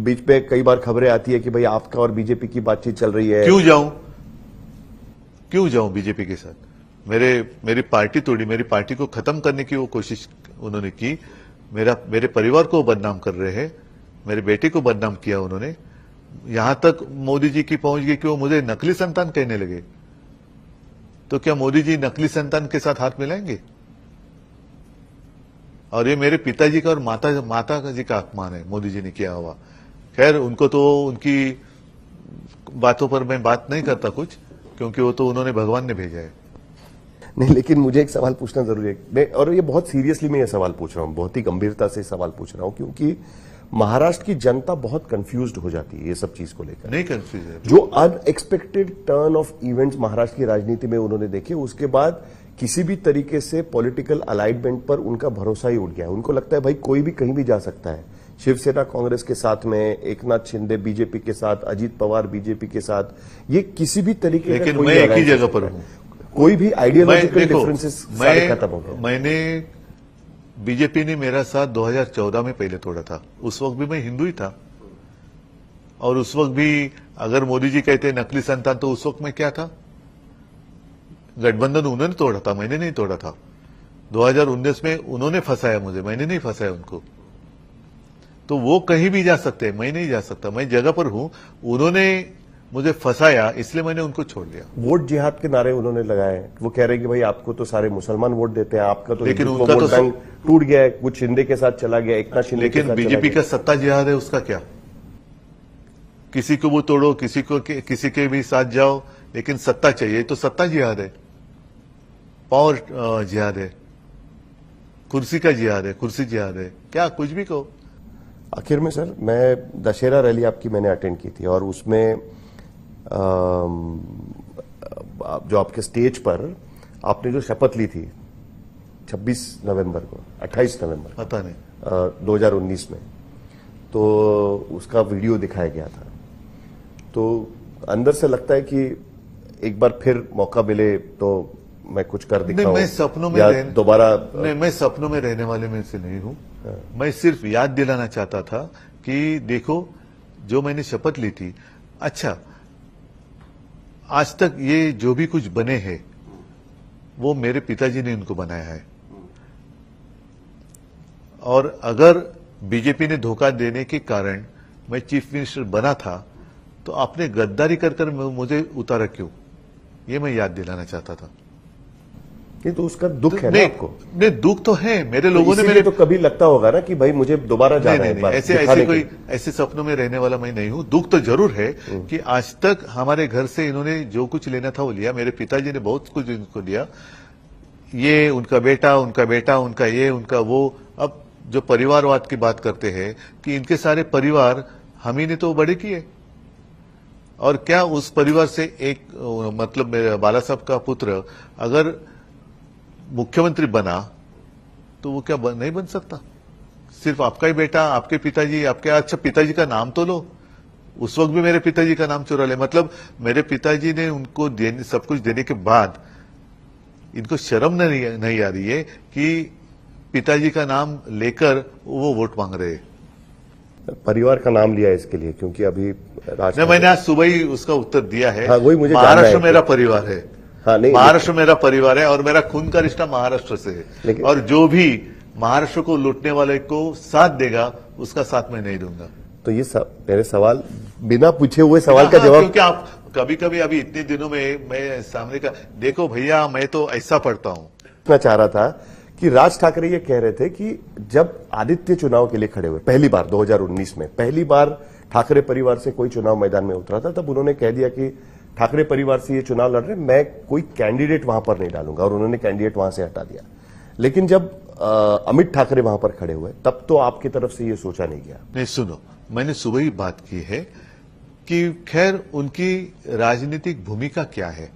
बीच में कई बार खबरें आती है कि भाई आपका और बीजेपी की बातचीत चल रही है। क्यों जाऊं बीजेपी के साथ? मेरी पार्टी तोड़ी, मेरी पार्टी को खत्म करने की वो कोशिश उन्होंने की। मेरे परिवार को बदनाम कर रहे हैं, मेरे बेटे को बदनाम किया उन्होंने। यहां तक मोदी जी की पहुंच गई कि वो मुझे नकली संतान कहने लगे। तो क्या मोदी जी नकली संतान के साथ हाथ मिलाएंगे? और ये मेरे पिताजी का और माता जी का अपमान है मोदी जी ने किया हुआ। खैर, उनको तो उनकी बातों पर मैं बात नहीं करता कुछ, क्योंकि वो तो उन्होंने भगवान ने भेजा है। नहीं, लेकिन मुझे एक सवाल पूछना जरूरी है, और ये बहुत सीरियसली मैं ये सवाल पूछ रहा हूं, बहुत ही गंभीरता से सवाल पूछ रहा हूं, क्योंकि महाराष्ट्र की जनता बहुत कंफ्यूज्ड हो जाती है ये सब चीज को लेकर। नहीं कंफ्यूज है। जो unexpected turn off events Maharashtra की राजनीति में उन्होंने देखे, उसके बाद किसी भी तरीके से पॉलिटिकल अलाइनमेंट पर उनका भरोसा ही उठ गया है। उनको लगता है भाई कोई भी कहीं भी जा सकता है। शिवसेना कांग्रेस के साथ में, एकनाथ शिंदे बीजेपी के साथ, अजीत पवार बीजेपी के साथ, ये किसी भी तरीके का लेकिन मैं एक ही जगह पर हूं। कोई भी आइडियोलॉजिकल डिफरेंसेस सारे खत्म हो गए। मैंने बीजेपी ने मेरा साथ 2014 में पहले तोड़ा था। उस वक्त भी मैं हिंदू ही था, और उस वक्त भी अगर मोदी जी कहते नकली संतान, तो उस वक्त मैं क्या था? गठबंधन उन्होंने तोड़ा था, मैंने नहीं तोड़ा था। 2019 में उन्होंने फंसाया मुझे, मैंने नहीं फंसाया उनको। तो वो कहीं भी जा सकते हैं, मैं नहीं जा सकता। मैं जगह पर हूं, उन्होंने मुझे फंसाया, इसलिए मैंने उनको छोड़ दिया। वोट जिहाद के नारे उन्होंने लगाए। वो कह रहे हैं कि भाई आपको तो सारे मुसलमान वोट देते हैं, आपका तो लेकिन उनका वोट बैंक टूट गया है, कुछ शिंदे के साथ चला गया, एकनाथ शिंदे के साथ चला गया। लेकिन बीजेपी का सत्ता जिहाद है, उसका क्या? किसी को वो तोड़ो, किसी के भी साथ जाओ, लेकिन सत्ता चाहिए, तो सत्ता जिहाद है, पावर जिहाद है, कुर्सी का जिहाद है, कुर्सी जिहाद है, क्या कुछ भी कहो। आखिर में सर, मैं दशहरा रैली आपकी मैंने अटेंड की थी, और उसमें जो आपके स्टेज पर आपने जो शपथ ली थी 26 नवंबर को, 28 नवंबर पता नहीं 2019 में, तो उसका वीडियो दिखाया गया था। तो अंदर से लगता है कि एक बार फिर मौका मिले तो मैं कुछ कर दिखाऊं। मैं सपनों में दोबारा नहीं, मैं सपनों में रहने वाले में से नहीं हूं। मैं सिर्फ याद दिलाना चाहता था कि देखो, जो मैंने शपथ ली थी, अच्छा, आज तक ये जो भी कुछ बने हैं वो मेरे पिताजी ने उनको बनाया है। और अगर बीजेपी ने धोखा देने के कारण मैं चीफ मिनिस्टर बना था, तो आपने गद्दारी कर मुझे उतारा क्यों? ये मैं याद दिलाना चाहता था। ये तो उसका दुख है ना आपको? नहीं, दुख तो है। मेरे लोगों ने मेरे तो कभी लगता होगा ना कि भाई मुझे दोबारा जाना है। ऐसे सपनों में रहने वाला मैं नहीं हूं। दुख तो जरूर है कि आज तक हमारे घर से इन्होंने जो कुछ लेना था वो लिया। मेरे पिताजी ने बहुत कुछ इनको दिया। ये उनका बेटा, उनका ये, उनका वो। अब जो परिवारवाद की बात करते हैं कि इनके सारे परिवार हम ही ने तो बड़े किए, और क्या उस परिवार से एक, मतलब मेरे बाला साहब का पुत्र अगर मुख्यमंत्री बना तो वो क्या नहीं बन सकता? सिर्फ आपका ही बेटा, आपके पिताजी, आपके, अच्छा पिताजी का नाम तो लो। उस वक्त भी मेरे पिताजी का नाम चुरा ले। मतलब मेरे पिताजी ने उनको सब कुछ देने के बाद इनको शर्म नहीं आ रही है कि पिताजी का नाम लेकर वो वोट मांग रहे हैं। परिवार का नाम लिया इसके लिए क्योंकि अभी मैंने आज सुबह ही उसका उत्तर दिया है। हाँ, वही मुझे महाराष्ट्र मेरा परिवार है। हाँ, नहीं, महाराष्ट्र मेरा परिवार है, और मेरा खून का रिश्ता महाराष्ट्र से है। और जो भी महाराष्ट्र को लूटने वाले को साथ देगा, उसका साथ मैं नहीं दूंगा। तो ये मेरे सवाल, बिना पूछे हुए सवाल का जवाब, क्योंकि आप कभी अभी इतने दिनों में मैं सामने का, देखो भैया, मैं तो ऐसा पढ़ता हूं। मैं चाह रहा था कि राज ठाकरे ये कह रहे थे कि जब आदित्य चुनाव के लिए खड़े हुए पहली बार 2019 में, पहली बार ठाकरे परिवार से कोई चुनाव मैदान में उतरा था, तब उन्होंने कह दिया कि ठाकरे परिवार से ये चुनाव लड़ रहे, मैं कोई कैंडिडेट वहां पर नहीं डालूंगा, और उन्होंने कैंडिडेट वहां से हटा दिया। लेकिन जब अमित ठाकरे वहां पर खड़े हुए, तब तो आपकी तरफ से ये सोचा नहीं गया। नहीं, सुनो, मैंने सुबह ही बात की है कि खैर उनकी राजनीतिक भूमिका क्या है।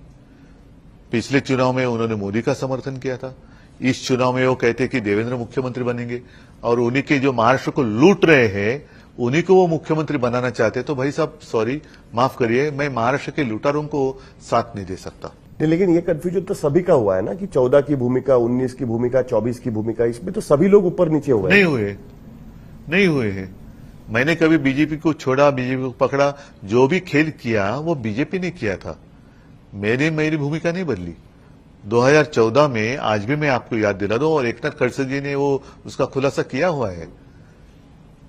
पिछले चुनाव में उन्होंने मोदी का समर्थन किया था। इस चुनाव में वो कहते कि देवेंद्र मुख्यमंत्री बनेंगे, और उन्हीं के जो महाराष्ट्र को लूट रहे हैं उन्हीं को वो मुख्यमंत्री बनाना चाहते। तो भाई साहब, सॉरी, माफ करिए, मैं महाराष्ट्र के लूटारों को साथ नहीं दे सकता। नहीं, लेकिन ये कंफ्यूजन तो सभी का हुआ है ना कि 14 की भूमिका, 19 की भूमिका, 24 की भूमिका, इसमें तो सभी लोग ऊपर नीचे हुए नहीं हुए हैं। मैंने कभी बीजेपी को छोड़ा, बीजेपी को पकड़ा। जो भी खेल किया वो बीजेपी ने किया था, मेरी भूमिका नहीं बदली। 2014 में आज भी मैं आपको याद दिला दूं, और एकनाथ खड़से जी ने वो उसका खुलासा किया हुआ है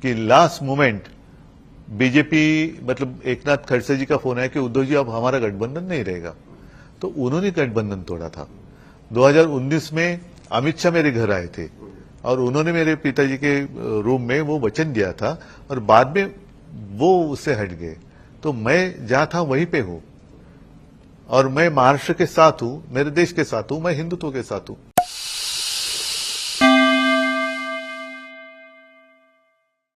कि लास्ट मोमेंट बीजेपी, मतलब एकनाथ खड़से जी का फोन है कि उद्धव जी अब हमारा गठबंधन नहीं रहेगा, तो उन्होंने गठबंधन तोड़ा था। 2019 में अमित शाह मेरे घर आए थे और उन्होंने मेरे पिताजी के रूम में वो वचन दिया था, और बाद में वो उससे हट गए। तो मैं जहां था वहीं पे हूं, और मैं महाराष्ट्र के साथ हूं, मेरे देश के साथ हूं, मैं हिंदुत्व के साथ हूं।